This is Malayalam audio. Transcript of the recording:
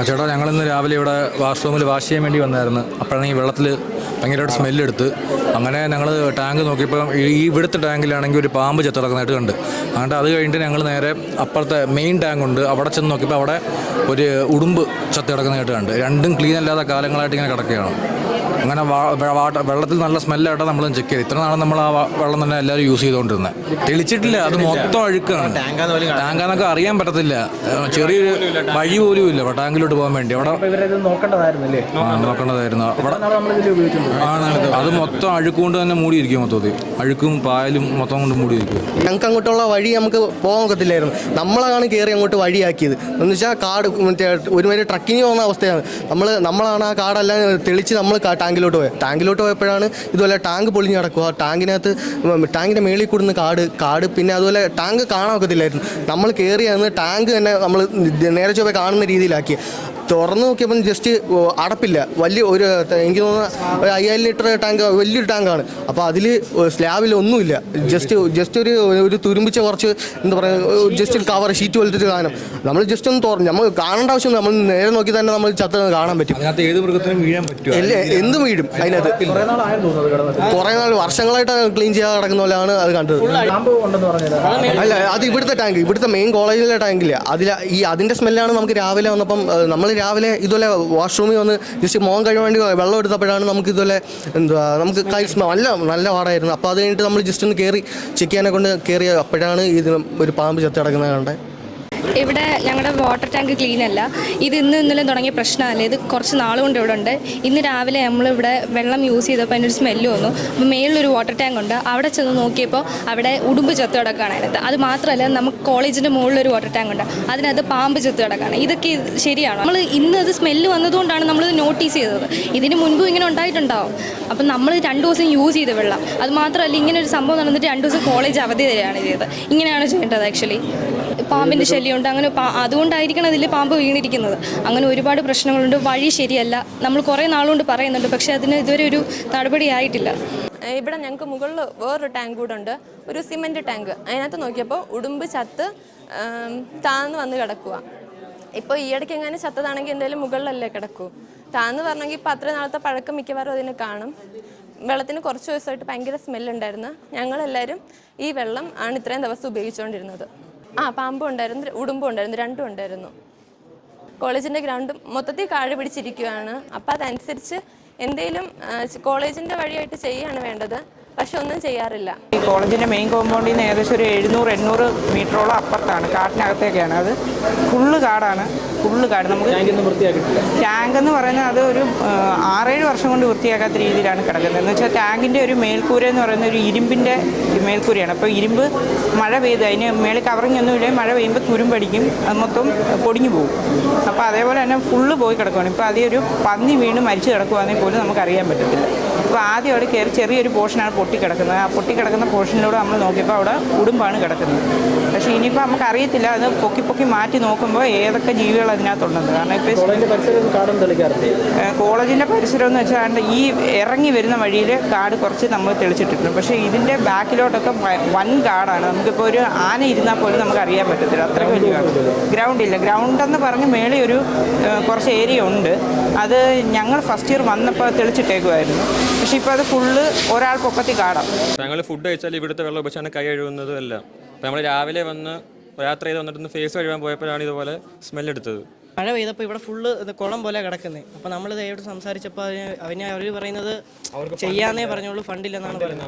ചേട്ടാ, ഞങ്ങളിന്ന് രാവിലെ ഇവിടെ വാഷ്റൂമിൽ വാഷ് ചെയ്യാൻ വേണ്ടി വന്നായിരുന്നു. അപ്പോഴാണ് ഈ വെള്ളത്തിൽ ഭയങ്കരമായിട്ട് സ്മെല്ലെടുത്ത്. അങ്ങനെ ഞങ്ങൾ ടാങ്ക് നോക്കിയപ്പോൾ ഈ ഇവിടുത്തെ ടാങ്കിലാണെങ്കിൽ ഒരു പാമ്പ് ചത്തിടക്കുന്നതായിട്ട് കണ്ട്. അതുകൊണ്ട് അത് കഴിഞ്ഞിട്ട് ഞങ്ങൾ നേരെ അപ്പുറത്തെ മെയിൻ ടാങ്ക് ഉണ്ട്, അവിടെ ചെന്ന് നോക്കിയപ്പോൾ അവിടെ ഒരു ഉടുമ്പ് ചത്തിടക്കുന്നതായിട്ട് കണ്ട്. രണ്ടും ക്ലീൻ അല്ലാത്ത കാലങ്ങളായിട്ട് ഇങ്ങനെ കിടക്കുകയാണ്. അങ്ങനെ വെള്ളത്തിൽ നല്ല സ്മെല്ലായിട്ടാണ് നമ്മളും ചെക്ക് ചെയ്ത്. ഇത്ര നാളും നമ്മൾ ആ വെള്ളം തന്നെ എല്ലാവരും യൂസ് ചെയ്തുകൊണ്ടിരുന്നത്. തെളിച്ചിട്ടില്ല, അത് മൊത്തം അഴുക്കാണ്. ടാങ്കാന്നൊക്കെ അറിയാൻ പറ്റത്തില്ല, ചെറിയൊരു വഴി പോലും ഇല്ല ടാങ്കിലോട്ട് പോകാൻ വേണ്ടി. അവിടെ നോക്കേണ്ടതായിരുന്നു. അത് മൊത്തം അഴുക്കുകൊണ്ട് തന്നെ മൂടിയിരിക്കും. മൊത്തത്തിൽ അഴുക്കും പായലും മൊത്തം കൊണ്ട് മൂടിയിരിക്കും. ഞങ്ങൾക്ക് അങ്ങോട്ടുള്ള വഴി നമുക്ക് പോകാൻ ഒക്കത്തില്ലായിരുന്നു. നമ്മളാണ് കയറി അങ്ങോട്ട് വഴിയാക്കിയത്. എന്ന് വെച്ചാൽ കാട് ഒരുമാതിരി ട്രക്കിങ് പോകുന്ന അവസ്ഥയാണ്. നമ്മളാണ് ആ കാടെല്ലാം തെളിച്ച് നമ്മൾ ടാങ്കിലോട്ട് പോയപ്പോഴാണ് ഇതുപോലെ ടാങ്ക് പൊളിഞ്ഞ് കിടക്കുക. ടാങ്കിൻ്റെ മേളിൽ കൂടുന്ന കാട് പിന്നെ അതുപോലെ ടാങ്ക് കാണാൻ ഒക്കത്തില്ലായിരുന്നു. നമ്മൾ കയറിയാന്ന് ടാങ്ക് തന്നെ നമ്മൾ നേരെ ചൊവ്വേ കാണുന്ന രീതിയിലാക്കി. തുറന്ന് നോക്കിയപ്പം ജസ്റ്റ് അടപ്പില്ല. എനിക്ക് തോന്നുന്ന 5000 ലിറ്റർ ടാങ്ക്, വലിയൊരു ടാങ്കാണ്. അപ്പോൾ അതിൽ സ്ലാബിൽ ഒന്നുമില്ല. ജസ്റ്റ് ഒരു തുരുമ്പിച്ച കുറച്ച് എന്താ പറയുക, ജസ്റ്റ് ഒരു കവർ ഷീറ്റ് പോലത്തെ സാധനം. നമ്മൾ ജസ്റ്റ് ഒന്ന് തുറന്ന് നമ്മൾ കാണേണ്ട ആവശ്യം, നമ്മൾ നേരെ നോക്കി തന്നെ നമ്മൾ കാണാൻ പറ്റും. ഏത് മൃഗത്തിനും വീഴാൻ പറ്റും, എന്തും വീഴും അതിനകത്ത്. കുറേ നാൾ വർഷങ്ങളായിട്ട് ക്ലീൻ ചെയ്യാതെ കിടക്കുന്ന പോലെയാണ് അത് കണ്ടത്. അല്ല, അത് ഇവിടുത്തെ മെയിൻ കോളേജിലെ ടാങ്കില്ല. അതിൻ്റെ സ്മെല്ലാണ് നമുക്ക് രാവിലെ വന്നപ്പം. നമ്മൾ രാവിലെ ഇതുപോലെ വാഷ്റൂമിൽ വന്ന് ജസ്റ്റ് മോൻ കഴിയാൻ വേണ്ടി വെള്ളം എടുത്തപ്പോഴാണ് നമുക്ക് ഇതുപോലെ നമുക്ക് നല്ല പാടായിരുന്നു. അപ്പോൾ അത് കഴിഞ്ഞിട്ട് നമ്മൾ ജസ്റ്റ് ഒന്ന് കയറി ചെക്ക് ചെയ്യാനെ കൊണ്ട് കയറി അപ്പോഴാണ് ഒരു പാമ്പ് ചത്ത് കിടക്കുന്നത് കണ്ടത്. ഇവിടെ ഞങ്ങളുടെ വാട്ടർ ടാങ്ക് ക്ലീൻ അല്ല. ഇത് ഇന്നലെ തുടങ്ങിയ പ്രശ്നമല്ല, ഇത് കുറച്ച് നാളുകൊണ്ട് ഇവിടെ ഉണ്ട്. ഇന്ന് രാവിലെ നമ്മളിവിടെ വെള്ളം യൂസ് ചെയ്തപ്പോൾ അതിനൊരു സ്മെല്ല് വന്നു. അപ്പോൾ മേളിലൊരു വാട്ടർ ടാങ്ക് ഉണ്ട്, അവിടെ ചെന്ന് നോക്കിയപ്പോൾ അവിടെ ഉടുമ്പ് ചത്ത് കിടക്കുകയാണ് അതിനകത്ത്. അത് മാത്രമല്ല, നമുക്ക് കോളേജിൻ്റെ മുകളിലൊരു വാട്ടർ ടാങ്ക് ഉണ്ട്, അതിനകത്ത് പാമ്പ് ചത്ത് കിടക്കുകയാണ്. ഇതൊക്കെ ശരിയാണോ? നമ്മൾ ഇന്ന് അത് സ്മെല്ല് വന്നതുകൊണ്ടാണ് നമ്മളിത് നോട്ടീസ് ചെയ്തത്. ഇതിന് മുൻപും ഇങ്ങനെ ഉണ്ടായിട്ടുണ്ടാവും. അപ്പം നമ്മൾ 2 ദിവസം യൂസ് ചെയ്ത വെള്ളം. അത് മാത്രമല്ല, ഇങ്ങനെ ഒരു സംഭവം നടന്നിട്ട് 2 ദിവസം കോളേജ് അവധി തരികയാണ് ചെയ്തത്. ഇങ്ങനെയാണ് ചെയ്യേണ്ടത്. ആക്ച്വലി പാമ്പിൻ്റെ ശല്യമുണ്ട്, അങ്ങനെ അതുകൊണ്ടായിരിക്കണം അതിൽ പാമ്പ് വീണിരിക്കുന്നത്. അങ്ങനെ ഒരുപാട് പ്രശ്നങ്ങളുണ്ട്. വഴി ശരിയല്ല, നമ്മൾ കുറേ നാളുകൊണ്ട് പറയുന്നുണ്ട്, പക്ഷേ അതിന് ഇതുവരെ ഒരു നടപടി ആയിട്ടില്ല. ഇവിടെ ഞങ്ങൾക്ക് മുകളിൽ വേറൊരു ടാങ്ക് കൂടെ ഉണ്ട്, ഒരു സിമെൻറ്റ് ടാങ്ക്. അതിനകത്ത് നോക്കിയപ്പോൾ ഉടുമ്പ് ചത്ത് താന്ന് വന്ന് കിടക്കുക. ഇപ്പോൾ ഈയിടയ്ക്ക് എങ്ങനെ ചത്തതാണെങ്കിൽ എന്തായാലും മുകളിലല്ലേ കിടക്കൂ. താന്ന് പറഞ്ഞെങ്കിൽ ഇപ്പോൾ അത്ര നാളത്തെ പഴക്കം മിക്കവാറും അതിന് കാണും. വെള്ളത്തിന് കുറച്ച് ദിവസമായിട്ട് ഭയങ്കര സ്മെല്ലുണ്ടായിരുന്നു. ഞങ്ങളെല്ലാവരും ഈ വെള്ളം ആണ് ഇത്രയും ദിവസം ഉപയോഗിച്ചുകൊണ്ടിരുന്നത്. പാമ്പും ഉണ്ടായിരുന്നു, ഉടുമ്പും ഉണ്ടായിരുന്നു, രണ്ടും ഉണ്ടായിരുന്നു. കോളേജിൻ്റെ ഗ്രൗണ്ട് മൊത്തത്തിൽ കാട് പിടിച്ചിരിക്കുകയാണ്. അപ്പോൾ അതനുസരിച്ച് എന്തെങ്കിലും കോളേജിൻ്റെ വഴിയായിട്ട് ചെയ്യുകയാണ് വേണ്ടത്, പക്ഷെ ഒന്നും ചെയ്യാറില്ല. ഈ കോളേജിൻ്റെ മെയിൻ കോമ്പൗണ്ടിൽ നിന്ന് ഏകദേശം ഒരു 700-800 മീറ്ററോളം അപ്പുറത്താണ്, കാട്ടിനകത്തേക്കാണ്. അത് ഫുള്ള് കാടാണ്. നമുക്ക് ടാങ്ക് എന്ന് പറയുന്നത് അത് ഒരു 6-7 വർഷം കൊണ്ട് വൃത്തിയാക്കാത്ത രീതിയിലാണ് കിടക്കുന്നത്. എന്ന് വെച്ചാൽ ടാങ്കിൻ്റെ ഒരു മേൽക്കൂര എന്ന് പറയുന്ന ഒരു ഇരുമ്പിൻ്റെ മേൽക്കൂരയാണ്. അപ്പോൾ ഇരുമ്പ് മഴ പെയ്ത് അതിന് മേളിൽ കവറിങ് ഒന്നുമില്ല, മഴ പെയ്യുമ്പോൾ തുരുമ്പടിക്കും, അത് മൊത്തം പൊടിഞ്ഞു പോകും. അപ്പോൾ അതേപോലെ തന്നെ ഫുള്ള് പോയി കിടക്കുകയാണ്. ഇപ്പോൾ അതിൽ പന്നി വീണ് മരിച്ചു കിടക്കുകയാണെങ്കിൽ പോലും നമുക്കറിയാൻ പറ്റത്തില്ല. അപ്പോൾ ആദ്യം അവിടെ കയറി ചെറിയൊരു പോർഷനാണ് പൊട്ടിക്കിടക്കുന്നത്. ആ പൊട്ടിക്കിടക്കുന്ന പോർഷനിലൂടെ നമ്മൾ നോക്കിയപ്പോൾ അവിടെ ഉടുമ്പാണ് കിടക്കുന്നത്. പക്ഷേ ഇനിയിപ്പോൾ നമുക്കറിയത്തില്ല, അത് പൊക്കി മാറ്റി നോക്കുമ്പോൾ ഏതൊക്കെ ജീവികൾ അതിനകത്തുണ്ടെന്ന്. കാരണം ഇപ്പോൾ കോളേജിൻ്റെ പരിസരം എന്ന് വെച്ചാൽ ഈ ഇറങ്ങി വരുന്ന വഴിയിൽ കാട് കുറച്ച് നമ്മൾ തെളിച്ചിട്ടിട്ടുണ്ട്. പക്ഷേ ഇതിൻ്റെ ബാക്കിലോട്ടൊക്കെ വൻ കാടാണ്. നമുക്കിപ്പോൾ ഒരു ആന ഇരുന്നാൽ പോലും നമുക്ക് അറിയാൻ പറ്റത്തില്ല, അത്രയ്ക്ക് വലിയ കാട്. ഗ്രൗണ്ടെന്ന് പറഞ്ഞ് മേളിൽ ഒരു കുറച്ച് ഏരിയ ഉണ്ട്. അത് ഞങ്ങൾ ഫസ്റ്റ് ഇയർ വന്നപ്പോൾ തെളിച്ചിട്ടേക്കുമായിരുന്നു. പക്ഷേ ഇപ്പോൾ അത് ഫുള്ള് ഒരാൾ പൊക്കത്തി കാടാം. ഞങ്ങൾ ഫുഡ് കഴിച്ചാൽ ഇവിടുത്തെ വെള്ളം ഉപയോഗിച്ചാണ് കൈ കഴുകുന്നതും എല്ലാം. അപ്പോൾ നമ്മൾ രാവിലെ വന്ന് യാത്ര ചെയ്ത് വന്നിട്ട് ഫേസ് കഴുകാൻ പോയപ്പോഴാണ് ഇതുപോലെ സ്മെല്ലെടുത്തത്. മഴ പെയ്തപ്പോൾ ഇവിടെ ഫുള്ള് കുളം പോലെ കിടക്കുന്നത്. അപ്പോൾ നമ്മൾ ഇതോട് സംസാരിച്ചപ്പോൾ അവർ പറയുന്നത് ചെയ്യാന്നേ പറഞ്ഞോളൂ, ഫണ്ടില്ലെന്നാണ് പറയുന്നത്.